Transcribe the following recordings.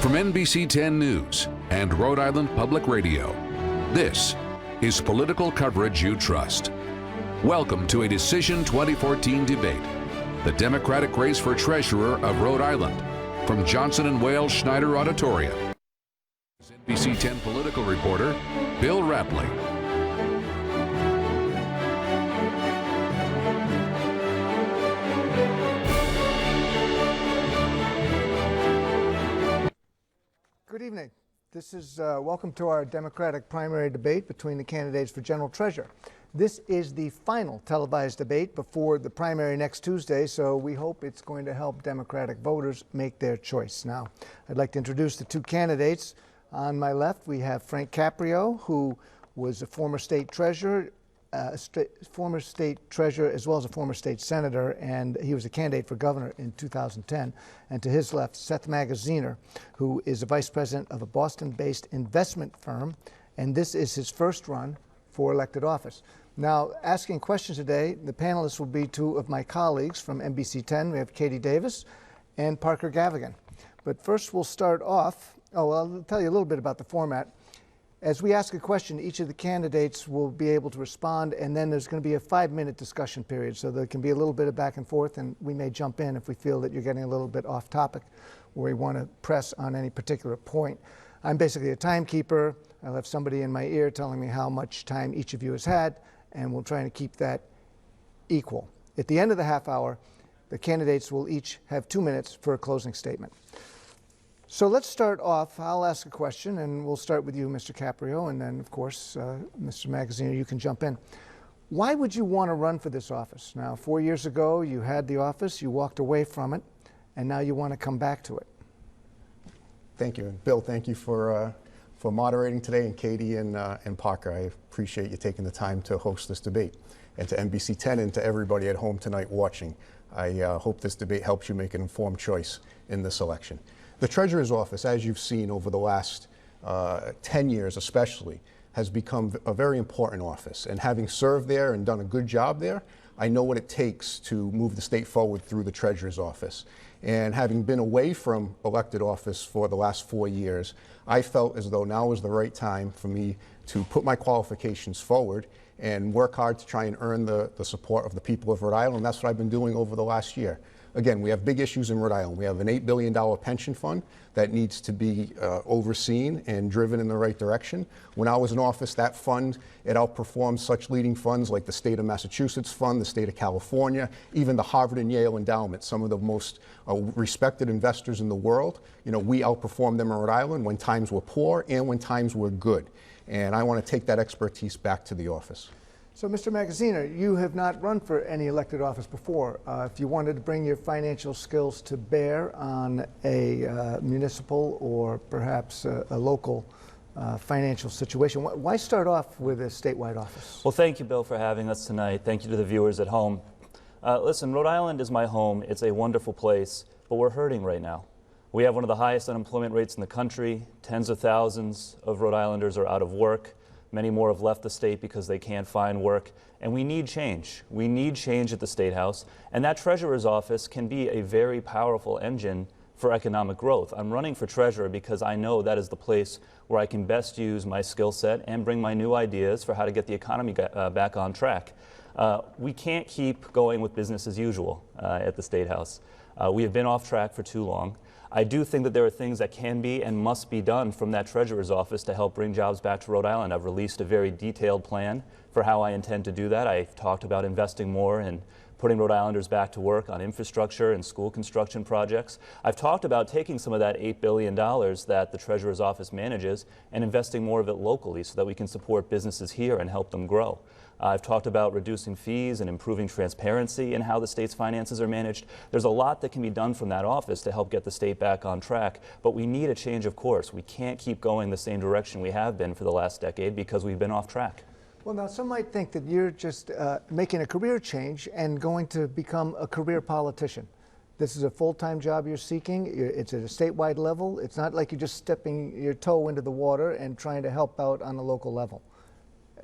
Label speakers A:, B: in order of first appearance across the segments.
A: From NBC 10 News and Rhode Island Public Radio, this is political coverage you trust. Welcome to a Decision 2014 debate, the Democratic race for treasurer of Rhode Island, from Johnson & Wales Schneider Auditorium. NBC 10 political reporter Bill Rapley.
B: Good evening. This is welcome to our Democratic primary debate between the candidates for General Treasurer. This is the final televised debate before the primary next Tuesday, so we hope it's going to help Democratic voters make their choice. Now, I'd like to introduce the two candidates. On my left, we have Frank Caprio, who was a former state treasurer, as well as a former state senator, and he was a candidate for governor in 2010. And to his left, Seth Magaziner, who is a vice president of a Boston-based investment firm, and this is his first run for elected office. Now, asking questions today, the panelists will be two of my colleagues from NBC 10. We have Katie Davis and Parker Gavigan. But first, we'll start off. I'll tell you a little bit about the format. As we ask a question, each of the candidates will be able to respond, and then there's going to be a 5-minute discussion period, so there can be a little bit of back and forth, and we may jump in if we feel that you're getting a little bit off topic or we want to press on any particular point. I'm basically a timekeeper. I'll have somebody in my ear telling me how much time each of you has had, and we'll try to keep that equal. At the end of the half hour, the candidates will each have 2 minutes for a closing statement. So let's start off. I'll ask a question, and we'll start with you, Mr. Caprio, and then, of course, Mr. Magaziner, you can jump in. Why would you want to run for this office? Now, 4 years ago, you had the office, you walked away from it, and now you want to come back to it.
C: Thank you. And Bill, thank you for moderating today, and Katie and Parker. I appreciate you taking the time to host this debate. And to NBC 10 and to everybody at home tonight watching, I hope this debate helps you make an informed choice in this election. The Treasurer's Office, as you've seen over the last 10 years especially, has become a very important office. And having served there and done a good job there, I know what it takes to move the state forward through the Treasurer's Office. And having been away from elected office for the last 4 years, I felt as though now was the right time for me to put my qualifications forward and work hard to try and earn the support of the people of Rhode Island. That's what I've been doing over the last year. Again, we have big issues in Rhode Island. We have an $8 billion pension fund that needs to be overseen and driven in the right direction. When I was in office, that fund, it outperformed such leading funds like the state of Massachusetts fund, the state of California, even the Harvard and Yale endowment, some of the most respected investors in the world. You know, we outperformed them in Rhode Island when times were poor and when times were good. And I want to take that expertise back to the office.
B: So, Mr. Magaziner, you have not run for any elected office before. If you wanted to bring your financial skills to bear on a municipal or perhaps a local financial situation, why start off with a statewide office?
D: Well, thank you, Bill, for having us tonight. Thank you to the viewers at home. Listen, Rhode Island is my home. It's a wonderful place, but we're hurting right now. We have one of the highest unemployment rates in the country. Tens of thousands of Rhode Islanders are out of work. Many more have left the state because they can't find work, and we need change. We need change at the State House, and that Treasurer's Office can be a very powerful engine for economic growth. I'm running for treasurer because I know that is the place where I can best use my skill set and bring my new ideas for how to get the economy back on track. We can't keep going with business as usual at the State House. We have been off track for too long. I do think that there are things that can be and must be done from that Treasurer's Office to help bring jobs back to Rhode Island. I've released a very detailed plan for how I intend to do that. I've talked about investing more and putting Rhode Islanders back to work on infrastructure and school construction projects. I've talked about taking some of that $8 billion that the Treasurer's Office manages and investing more of it locally so that we can support businesses here and help them grow. I've talked about reducing fees and improving transparency in how the state's finances are managed. There's a lot that can be done from that office to help get the state back on track, but we need a change of course. We can't keep going the same direction we have been for the last decade because we've been off track.
B: Well, now some might think that you're just making a career change and going to become a career politician. This is a full-time job you're seeking. It's at a statewide level. It's not like you're just stepping your toe into the water and trying to help out on the local level.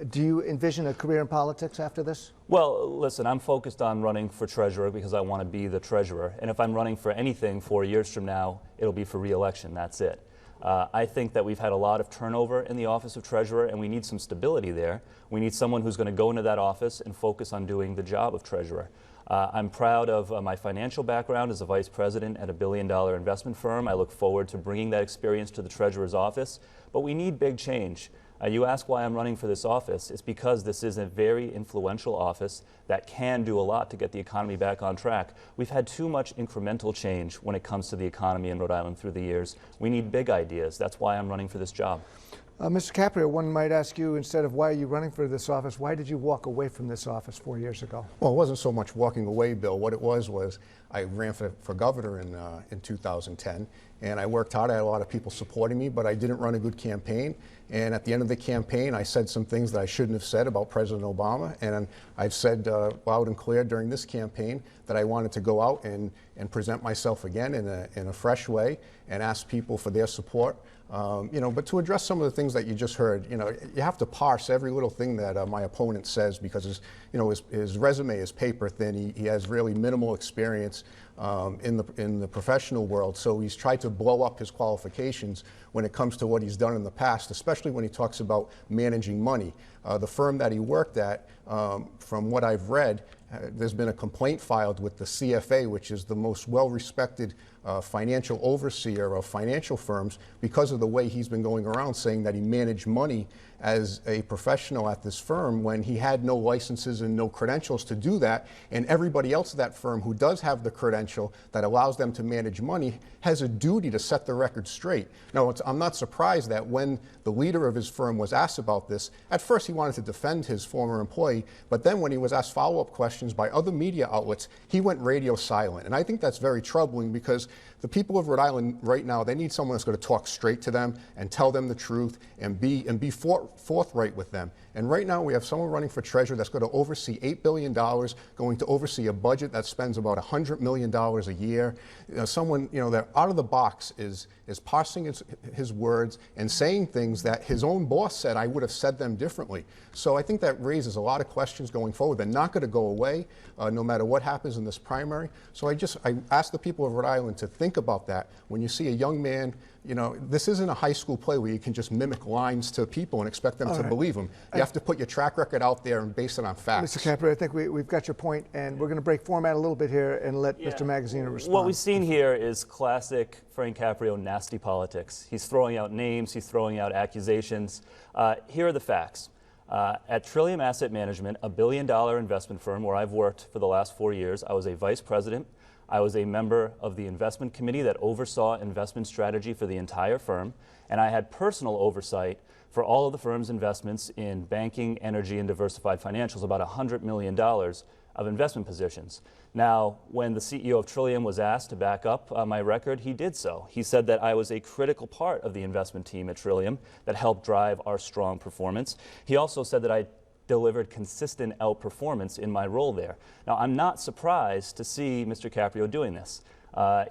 B: Do you envision a career in politics after this?
D: Well, listen, I'm focused on running for treasurer because I want to be the treasurer. And if I'm running for anything 4 years from now, it'll be for re-election. That's it. I think that we've had a lot of turnover in the office of treasurer, and we need some stability there. We need someone who's going to go into that office and focus on doing the job of treasurer. I'm proud of my financial background as a vice president at a billion-dollar investment firm. I look forward to bringing that experience to the treasurer's office. But we need big change. You ask why I'm running for this office. It's because this is a very influential office that can do a lot to get the economy back on track. We've had too much incremental change when it comes to the economy in Rhode Island through the years. We need big ideas. That's why I'm running for this job.
B: Mr. Caprio, one might ask you, instead of why are you running for this office, why did you walk away from this office 4 years ago?
C: Well, it wasn't so much walking away, Bill. What it was I ran for governor in 2010, and I worked hard. I had a lot of people supporting me, but I didn't run a good campaign. And at the end of the campaign, I said some things that I shouldn't have said about President Obama. And I've said loud and clear during this campaign that I wanted to go out and present myself again in a fresh way and ask people for their support. But to address some of the things that you just heard, you have to parse every little thing that my opponent says, because his resume is paper thin. He has really minimal experience in the professional world, so he's tried to blow up his qualifications when it comes to what he's done in the past, especially when he talks about managing money. The firm that he worked at, from what I've read, there's been a complaint filed with the CFA, which is the most well-respected financial overseer of financial firms, because of the way he's been going around saying that he managed money as a professional at this firm when he had no licenses and no credentials to do that. And everybody else at that firm who does have the credential that allows them to manage money has a duty to set the record straight. Now, I'm not surprised that when the leader of his firm was asked about this, at first he wanted to defend his former employee, but then when he was asked follow-up questions by other media outlets, he went radio silent. And I think that's very troubling, because the people of Rhode Island right now, they need someone that's going to talk straight to them and tell them the truth and be forthright with them. And right now we have someone running for treasurer that's going to oversee $8 billion, going to oversee a budget that spends about $100 million a year. Someone that out of the box is parsing his words and saying things that his own boss said I would have said them differently. So I think that raises a lot of questions going forward. They're not going to go away no matter what happens in this primary. So I ask the people of Rhode Island to think about that. When you see a young man, this isn't a high school play where you can just mimic lines to people and expect them to believe them. You have to put your track record out there and base it on facts.
B: Mr. Caprio, I think we've got your point, and we're going to break format a little bit here and let Mr. Magazzino respond.
D: What we've seen here is classic Frank Caprio nasty politics. He's throwing out names, he's throwing out accusations. Here are the facts. At Trillium Asset Management, a billion-dollar investment firm where I've worked for the last 4 years, I was a vice president. I was a member of the investment committee that oversaw investment strategy for the entire firm, and I had personal oversight for all of the firm's investments in banking, energy, and diversified financials, about $100 million of investment positions. Now, when the CEO of Trillium was asked to back up my record, he did so. He said that I was a critical part of the investment team at Trillium that helped drive our strong performance. He also said that I delivered consistent outperformance in my role there. Now, I'm not surprised to see Mr. Caprio doing this.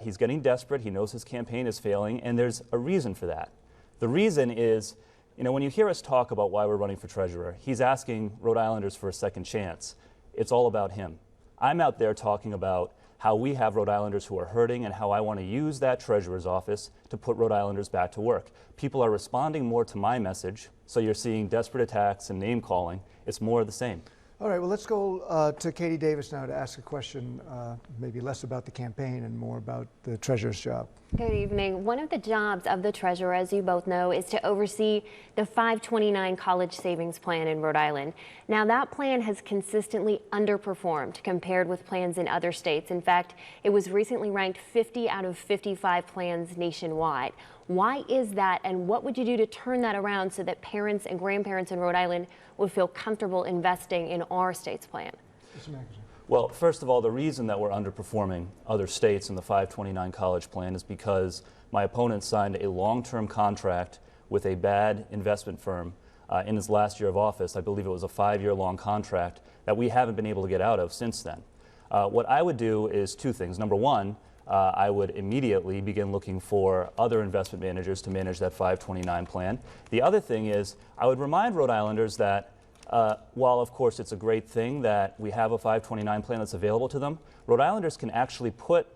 D: He's getting desperate. He knows his campaign is failing, and there's a reason for that. The reason is, when you hear us talk about why we're running for treasurer, he's asking Rhode Islanders for a second chance. It's all about him. I'm out there talking about how we have Rhode Islanders who are hurting and how I want to use that treasurer's office to put Rhode Islanders back to work. People are responding more to my message, so you're seeing desperate attacks and name calling. It's more of the same.
B: All right, well, let's go to Katie Davis now to ask a question, maybe less about the campaign and more about the treasurer's job.
E: Good evening. One of the jobs of the treasurer, as you both know, is to oversee the 529 College Savings Plan in Rhode Island. Now, that plan has consistently underperformed compared with plans in other states. In fact, it was recently ranked 50 out of 55 plans nationwide. Why is that, and what would you do to turn that around so that parents and grandparents in Rhode Island would feel comfortable investing in our state's plan?
D: Well, first of all, the reason that we're underperforming other states in the 529 college plan is because my opponent signed a long-term contract with a bad investment firm in his last year of office. I believe it was a 5-year-long contract that we haven't been able to get out of since then. What I would do is two things. Number one, I would immediately begin looking for other investment managers to manage that 529 plan. The other thing is I would remind Rhode Islanders that While, of course, it's a great thing that we have a 529 plan that's available to them, Rhode Islanders can actually put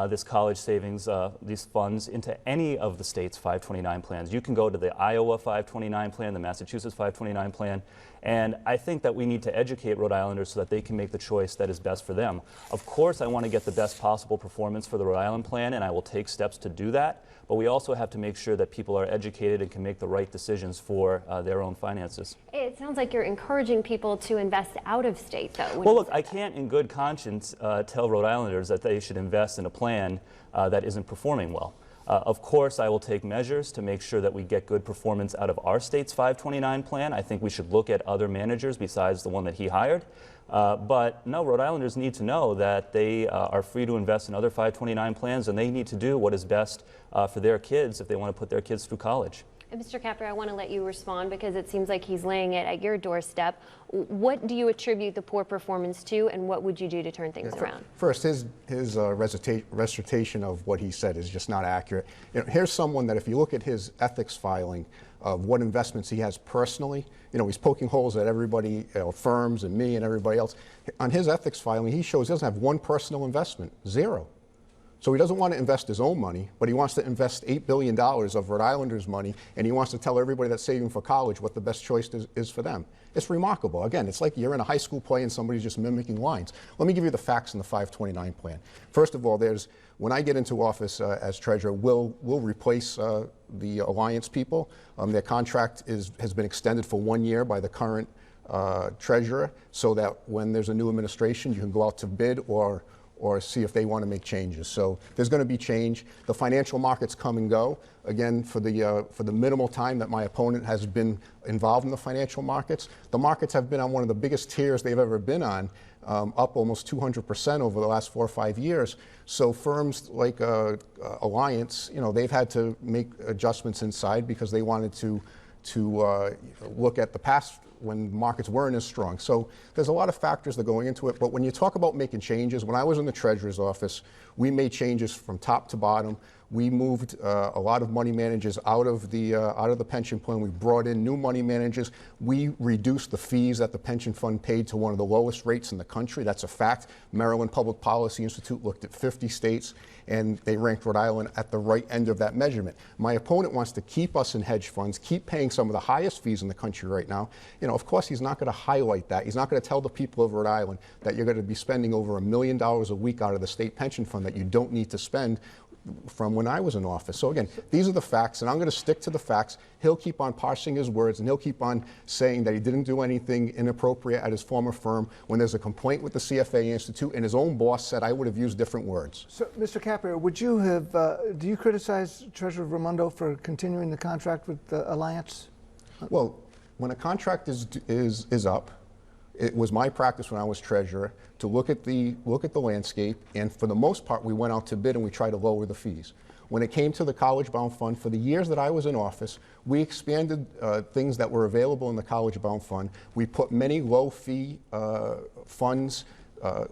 D: this college savings, these funds, into any of the state's 529 plans. You can go to the Iowa 529 plan, the Massachusetts 529 plan, and I think that we need to educate Rhode Islanders so that they can make the choice that is best for them. Of course, I want to get the best possible performance for the Rhode Island plan, and I will take steps to do that, but we also have to make sure that people are educated and can make the right decisions for their own finances.
E: It sounds like you're encouraging people to invest out of state, though.
D: Well, look, I can't in good conscience tell Rhode Islanders that they should invest in a plan that isn't performing well. Of course, I will take measures to make sure that we get good performance out of our state's 529 plan. I think we should look at other managers besides the one that he hired. But no, Rhode Islanders need to know that they are free to invest in other 529 plans, and they need to do what is best for their kids if they want to put their kids through college.
E: And Mr. Caprio, I want to let you respond because it seems like he's laying it at your doorstep. What do you attribute the poor performance to, and what would you do to turn things around?
C: First, his recitation of what he said is just not accurate. Here's someone that if you look at his ethics filing of what investments he has personally, he's poking holes at everybody, firms and me and everybody else. On his ethics filing, he shows he doesn't have one personal investment, zero. So he doesn't want to invest his own money, but he wants to invest $8 billion of Rhode Islanders' money, and he wants to tell everybody that's saving for college what the best choice is for them. It's remarkable. Again, it's like you're in a high school play and somebody's just mimicking lines. Let me give you the facts in the 529 plan. First of all, when I get into office as treasurer, we'll replace the Alliance people. Their contract has been extended for 1 year by the current treasurer, so that when there's a new administration, you can go out to bid or see if they want to make changes. So there's going to be change. The financial markets come and go. Again, for the minimal time that my opponent has been involved in the financial markets, the markets have been on one of the biggest tiers they've ever been on, up almost 200% over the last 4 or 5 years. So firms like Alliance, they've had to make adjustments inside because they wanted to look at the past when markets weren't as strong. So there's a lot of factors that are going into it. But when you talk about making changes, when I was in the treasurer's office, we made changes from top to bottom. We moved a lot of money managers out of the pension plan. We brought in new money managers. We reduced the fees that the pension fund paid to one of the lowest rates in the country. That's a fact. Maryland Public Policy Institute looked at 50 states, and they ranked Rhode Island at the right end of that measurement. My opponent wants to keep us in hedge funds, keep paying some of the highest fees in the country right now. Of course, he's not going to highlight that. He's not going to tell the people of Rhode Island that you're going to be spending over $1 million a week out of the state pension fund that you don't need to spend from when I was in office. So again, these are the facts, and I'm going to stick to the facts. He'll keep on parsing his words, and he'll keep on saying that he didn't do anything inappropriate at his former firm when there's a complaint with the CFA Institute, and his own boss said I would have used different words. So,
B: Mr. Caprio, would you have, do you criticize Treasurer Raimondo for continuing the contract with the Alliance?
C: Well, when a contract is up, it was my practice when I was treasurer to look at the landscape, and for the most part, we went out to bid and we tried to lower the fees. When it came to the College Bound Fund, for the years that I was in office, we expanded things that were available in the College Bound Fund. We put many low-fee funds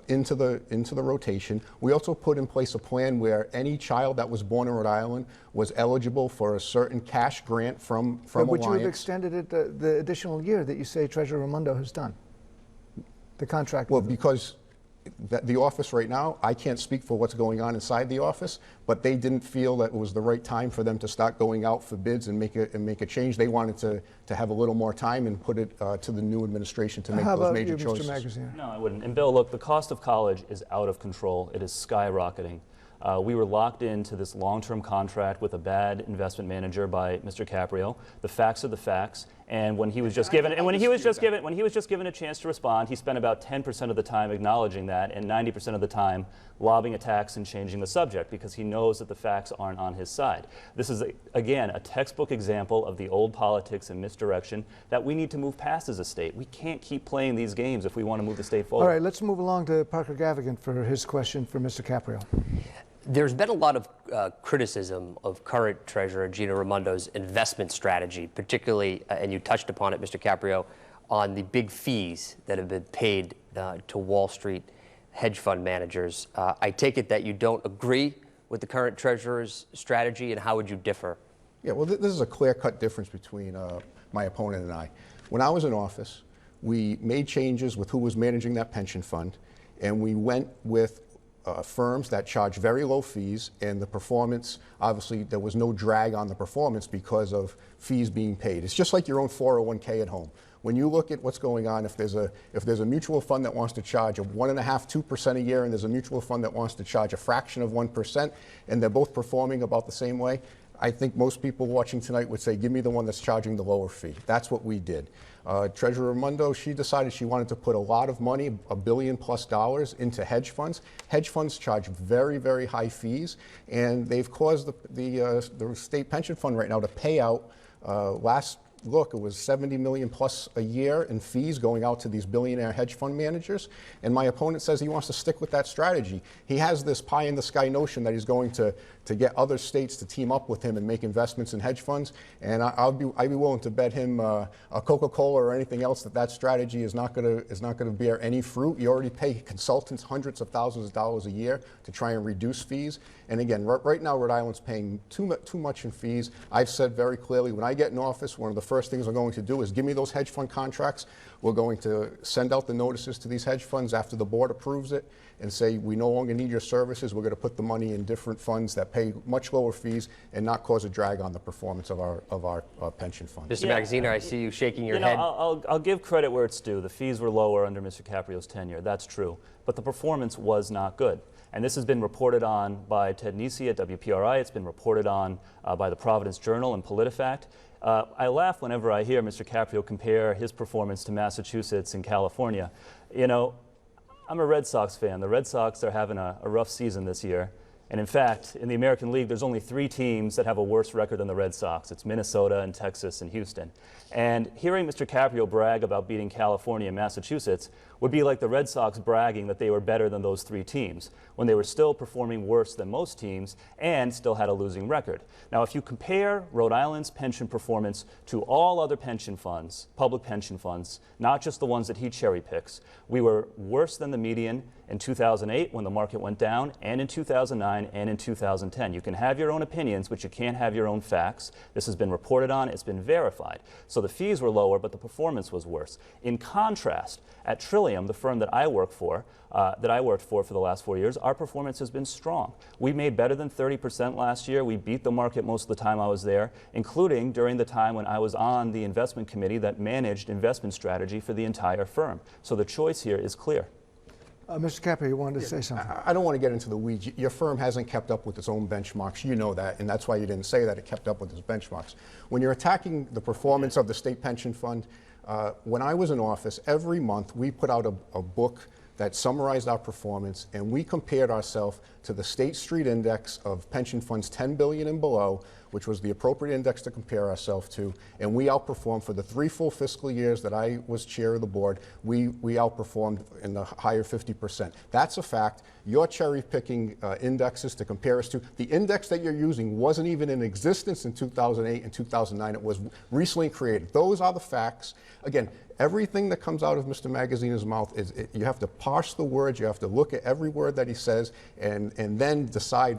C: into the rotation. We also put in place a plan where any child that was born in Rhode Island was eligible for a certain cash grant from Alliance.
B: Would you have extended it the additional year that you say Treasurer Raimondo has done? The contract?
C: Well, because the office right now, I can't speak for what's going on inside the office, but they didn't feel that it was the right time for them to start going out for bids and make a change. They wanted to have a little more time and put it to the new administration to make those major choices.
B: How about you, Mr. Magaziner?
D: No, I wouldn't. And Bill, look, the cost of college is out of control. It is skyrocketing. We were locked into this long-term contract with a bad investment manager by Mr. Caprio. The facts are the facts. And when he was just given a chance to respond, he spent about 10% of the time acknowledging that and 90% of the time lobbing attacks and changing the subject because he knows that the facts aren't on his side. This is, again, a textbook example of the old politics and misdirection that we need to move past as a state. We can't keep playing these games if we want to move the state forward.
B: All right, let's move along to Parker Gavigan for his question for Mr. Caprio.
F: There's been a lot of criticism of current Treasurer Gina Raimondo's investment strategy, particularly, and you touched upon it, Mr. Caprio, on the big fees that have been paid to Wall Street hedge fund managers. I take it that you don't agree with the current Treasurer's strategy, and how would you differ?
C: Yeah, well, this is a clear-cut difference between my opponent and I. When I was in office, we made changes with who was managing that pension fund, and we went with firms that charge very low fees, and the performance, obviously there was no drag on the performance because of fees being paid. It's just like your own 401k at home. When you look at what's going on, if there's a mutual fund that wants to charge a 1.5%, 2% a year, and there's a mutual fund that wants to charge a fraction of 1%, and they're both performing about the same way, I think most people watching tonight would say, give me the one that's charging the lower fee. That's what we did. Treasurer Raimondo, she decided she wanted to put a lot of money, $1 billion+ into hedge funds. Hedge funds charge very, very high fees, and they've caused the state pension fund right now to pay out last look, it was $70 million+ a year in fees going out to these billionaire hedge fund managers. And my opponent says he wants to stick with that strategy. He has this pie in the sky notion that he's going to get other states to team up with him and make investments in hedge funds. And I'd be willing to bet him a Coca-Cola or anything else that strategy is not going to bear any fruit. You already pay consultants hundreds of thousands of dollars a year to try and reduce fees. And again, right now Rhode Island's paying too much in fees. I've said very clearly, when I get in office, one of the first things we're going to do is give me those hedge fund contracts. We're going to send out the notices to these hedge funds after the board approves it and say, we no longer need your services. We're going to put the money in different funds that pay much lower fees and not cause a drag on the performance of our pension fund.
F: Mr. Magazzino, I see you shaking your head.
D: I'll give credit where it's due. The fees were lower under Mr. Caprio's tenure. That's true. But the performance was not good. And this has been reported on by Ted Nesi at WPRI. It's been reported on by the Providence Journal and PolitiFact. I laugh whenever I hear Mr. Caprio compare his performance to Massachusetts and California. You know, I'm a Red Sox fan. The Red Sox are having a rough season this year. And in fact, in the American League, there's only 3 teams that have a worse record than the Red Sox. It's Minnesota and Texas and Houston. And hearing Mr. Caprio brag about beating California and Massachusetts would be like the Red Sox bragging that they were better than those 3 teams, when they were still performing worse than most teams and still had a losing record. Now, if you compare Rhode Island's pension performance to all other pension funds, public pension funds, not just the ones that he cherry picks, we were worse than the median in 2008 when the market went down, and in 2009 and in 2010. You can have your own opinions, but you can't have your own facts. This has been reported on, it's been verified. So the fees were lower, but the performance was worse. In contrast, at Trillium, the firm that I worked for for the last 4 years, our performance has been strong. We made better than 30% last year. We beat the market most of the time I was there, including during the time when I was on the investment committee that managed investment strategy for the entire firm. So the choice here is clear.
B: Mr. Caprio, you wanted to say something.
C: I don't want to get into the weeds. Your firm hasn't kept up with its own benchmarks. You know that, and that's why you didn't say that it kept up with its benchmarks. When you're attacking the performance of the state pension fund, when I was in office, every month we put out a book that summarized our performance, and we compared ourselves to the State Street Index of pension funds 10 billion and below, which was the appropriate index to compare ourselves to, and we outperformed for the 3 full fiscal years that I was chair of the board. We outperformed in the higher 50%. That's a fact. You're cherry picking indexes to compare us to. The index that you're using wasn't even in existence in 2008 and 2009. It was recently created. Those are the facts. Again, everything that comes out of Mr. Magazzino's mouth you have to parse the words, you have to look at every word that he says, and then decide,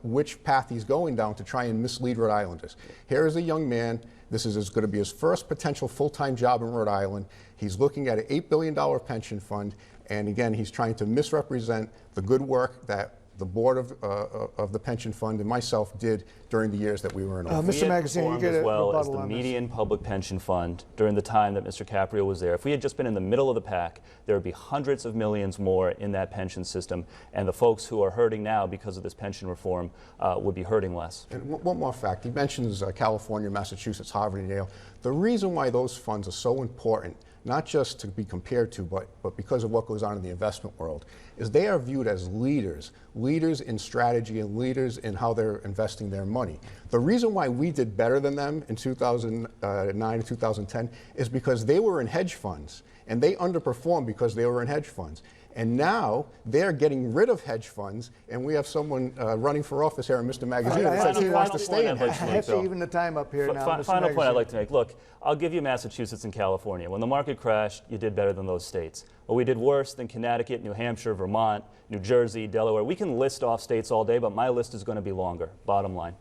C: which path he's going down to try and mislead Rhode Islanders. Here is a young man. This is going to be his first potential full-time job in Rhode Island. He's looking at an $8 billion pension fund, and again, he's trying to misrepresent the good work that the board of the pension fund and myself did during the years that we were in office.
B: Mr. Magazzino, you get
D: as well as
B: rebuttal
D: the
B: on
D: median public pension fund during the time that Mr. Caprio was there. If we had just been in the middle of the pack, there would be hundreds of millions more in that pension system, and the folks who are hurting now because of this pension reform would be hurting less.
C: And one more fact. He mentions California, Massachusetts, Harvard, and Yale. The reason why those funds are so important, not just to be compared to, but because of what goes on in the investment world, is they are viewed as leaders in strategy and leaders in how they're investing their money. The reason why we did better than them in 2009 and 2010 is because they were in hedge funds, and they underperformed because they were in hedge funds. And now they're getting rid of hedge funds, and we have someone running for office here, Mr. Magazzino, that says he wants to stay in hedge
B: I have to even the time up here now.
D: Final point I'd like to make. Look, I'll give you Massachusetts and California. When the market crashed, you did better than those states. But we did worse than Connecticut, New Hampshire, Vermont, New Jersey, Delaware. We can list off states all day, but my list is going to be longer, bottom line.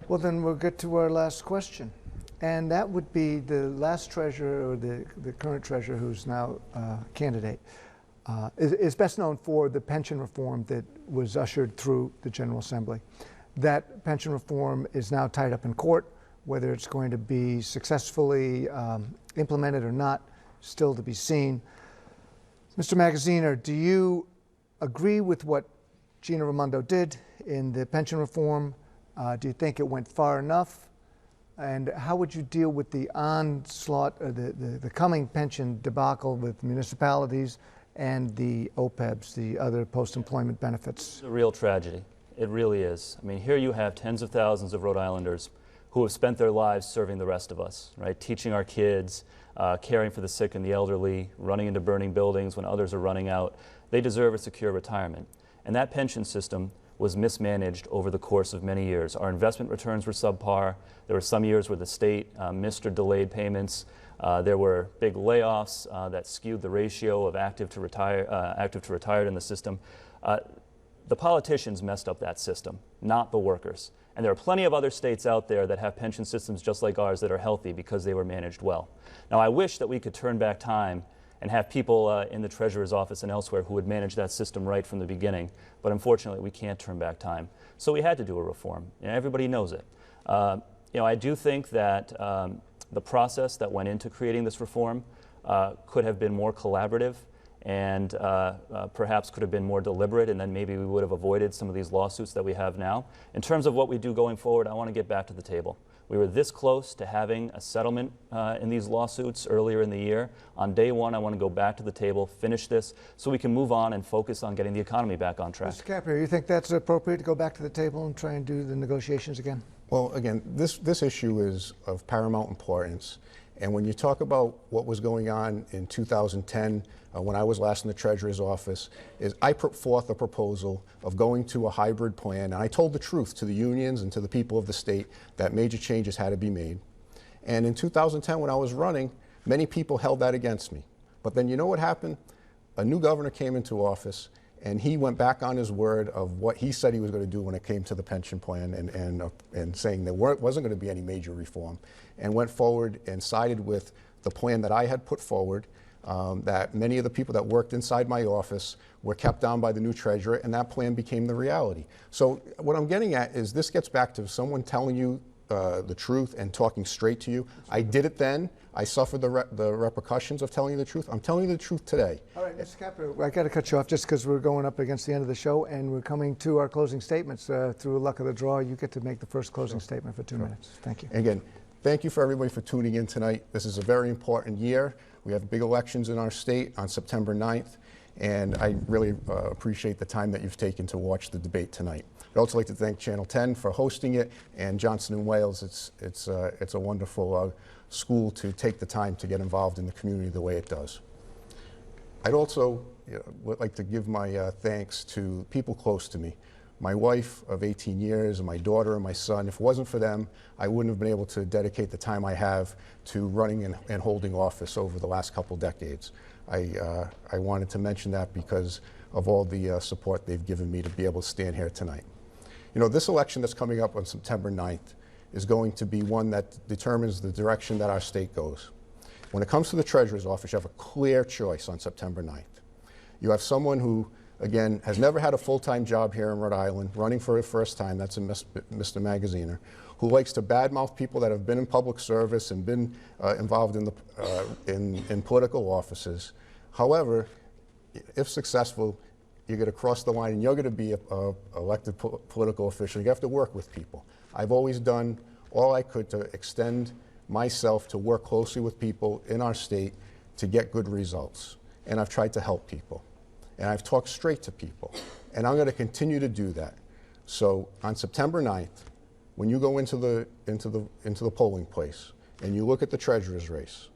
B: Well, then we'll get to our last question. And that would be the last treasurer, or the current treasurer who's now candidate, is best known for the pension reform that was ushered through the General Assembly. That pension reform is now tied up in court. Whether it's going to be successfully implemented or not, still to be seen. Mr. Magaziner, do you agree with what Gina Raimondo did in the pension reform? Do you think it went far enough? And how would you deal with the onslaught, or the coming pension debacle with municipalities and the OPEBs, the other post-employment benefits?
D: It's a real tragedy. It really is. I mean, here you have tens of thousands of Rhode Islanders who have spent their lives serving the rest of us, right? Teaching our kids, caring for the sick and the elderly, running into burning buildings when others are running out. They deserve a secure retirement. And that pension system was mismanaged over the course of many years. Our investment returns were subpar. There were some years where the state missed or delayed payments. There were big layoffs that skewed the ratio of active to retired in the system. The politicians messed up that system, not the workers. And there are plenty of other states out there that have pension systems just like ours that are healthy because they were managed well. Now, I wish that we could turn back time and have people in the Treasurer's office and elsewhere who would manage that system right from the beginning. But unfortunately, we can't turn back time. So we had to do a reform, and everybody knows it. I do think that the process that went into creating this reform could have been more collaborative and perhaps could have been more deliberate, and then maybe we would have avoided some of these lawsuits that we have now. In terms of what we do going forward, I want to get back to the table. We were this close to having a settlement in these lawsuits earlier in the year. On day one, I want to go back to the table, finish this, so we can move on and focus on getting the economy back on track.
B: Mr. Caprio, you think that's appropriate to go back to the table and try and do the negotiations again?
C: Well, again, this issue is of paramount importance. And when you talk about what was going on in 2010, when I was last in the Treasurer's office, is I put forth a proposal of going to a hybrid plan, and I told the truth to the unions and to the people of the state that major changes had to be made. And in 2010, when I was running, many people held that against me. But then you know what happened? A new governor came into office, and he went back on his word of what he said he was going to do when it came to the pension plan, and saying there wasn't going to be any major reform, and went forward and sided with the plan that I had put forward, that many of the people that worked inside my office were kept down by the new treasurer, and that plan became the reality. So what I'm getting at is this gets back to someone telling you the truth and talking straight to you. I did it then. I suffered the repercussions of telling you the truth. I'm telling you the truth today.
B: All right, Mr. Caprio, I got to cut you off just because we're going up against the end of the show, and we're coming to our closing statements. Through luck of the draw, you get to make the first closing statement for 2 minutes. Thank you.
C: Again, thank you for everybody for tuning in tonight. This is a very important year. We have big elections in our state on September 9th, and I really appreciate the time that you've taken to watch the debate tonight. I'd also like to thank Channel 10 for hosting it, and Johnson & Wales. It's a wonderful school to take the time to get involved in the community the way it does. I'd also would like to give my thanks to people close to me. My wife of 18 years and my daughter and my son. If it wasn't for them, I wouldn't have been able to dedicate the time I have to running and holding office over the last couple decades. I wanted to mention that because of all the support they've given me to be able to stand here tonight. You know, this election that's coming up on September 9th is going to be one that determines the direction that our state goes. When it comes to the Treasurer's office, you have a clear choice on September 9th. You have someone who, again, has never had a full-time job here in Rhode Island, running for the first time, that's Mr. Magaziner, who likes to badmouth people that have been in public service and been involved in political offices. However, if successful, you're going to cross the line and you're going to be an elected political official. You have to work with people. I've always done all I could to extend myself to work closely with people in our state to get good results. And I've tried to help people. And I've talked straight to people. And I'm going to continue to do that. So on September 9th, when you go into the polling place and you look at the Treasurer's race,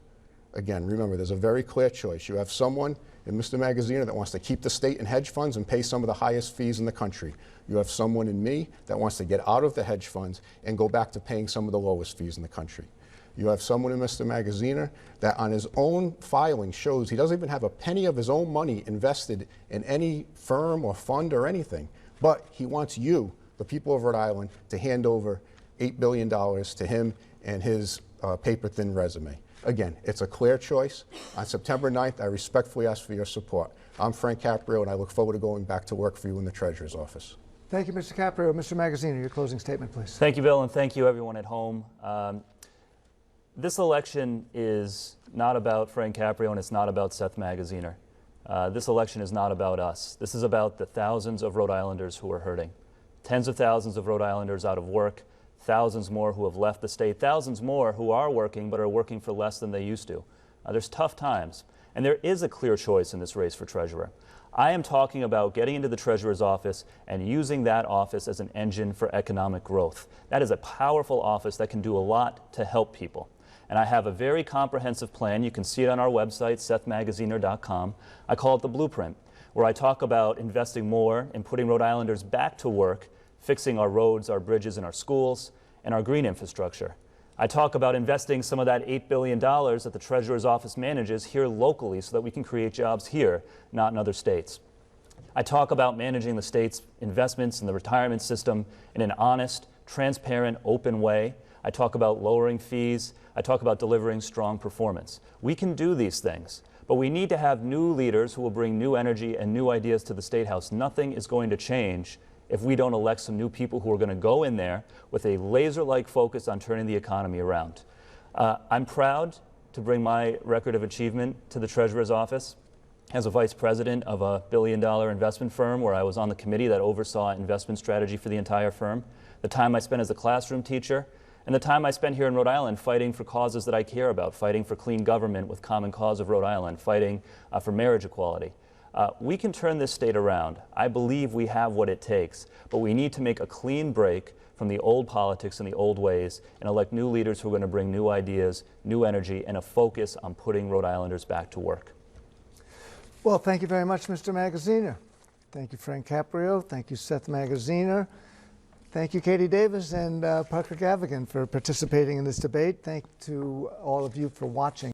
C: again, remember, there's a very clear choice. You have someone in Mr. Magaziner that wants to keep the state in hedge funds and pay some of the highest fees in the country. You have someone in me that wants to get out of the hedge funds and go back to paying some of the lowest fees in the country. You have someone in Mr. Magaziner that on his own filing shows he doesn't even have a penny of his own money invested in any firm or fund or anything, but he wants you, the people of Rhode Island, to hand over $8 billion to him and his paper-thin resume. Again, it's a clear choice. On September 9th, I respectfully ask for your support. I'm Frank Caprio, and I look forward to going back to work for you in the Treasurer's office.
B: Thank you, Mr. Caprio. Mr. Magazzino, your closing statement, please.
D: Thank you, Bill, and thank you, everyone at home. This election is not about Frank Caprio, and it's not about Seth Magazziner. This election is not about us. This is about the thousands of Rhode Islanders who are hurting. Tens of thousands of Rhode Islanders out of work, thousands more who have left the state, thousands more who are working but are working for less than they used to. There's tough times, and there is a clear choice in this race for treasurer. I am talking about getting into the treasurer's office and using that office as an engine for economic growth. That is a powerful office that can do a lot to help people. And I have a very comprehensive plan. You can see it on our website, sethmagazziner.com. I call it the Blueprint, where I talk about investing more in putting Rhode Islanders back to work, fixing our roads, our bridges, and our schools, and our green infrastructure. I talk about investing some of that $8 billion that the Treasurer's Office manages here locally so that we can create jobs here, not in other states. I talk about managing the state's investments in the retirement system in an honest, transparent, open way. I talk about lowering fees. I talk about delivering strong performance. We can do these things, but we need to have new leaders who will bring new energy and new ideas to the State House. Nothing is going to change if we don't elect some new people who are going to go in there with a laser-like focus on turning the economy around. I'm proud to bring my record of achievement to the Treasurer's office as a vice president of a billion-dollar investment firm where I was on the committee that oversaw investment strategy for the entire firm, the time I spent as a classroom teacher, and the time I spent here in Rhode Island fighting for causes that I care about, fighting for clean government with Common Cause of Rhode Island, fighting for marriage equality. We can turn this state around. I believe we have what it takes, but we need to make a clean break from the old politics and the old ways and elect new leaders who are going to bring new ideas, new energy, and a focus on putting Rhode Islanders back to work.
B: Well, thank you very much, Mr. Magazzino. Thank you, Frank Caprio. Thank you, Seth Magazziner. Thank you, Katie Davis and Parker Gavigan, for participating in this debate. Thank to all of you for watching.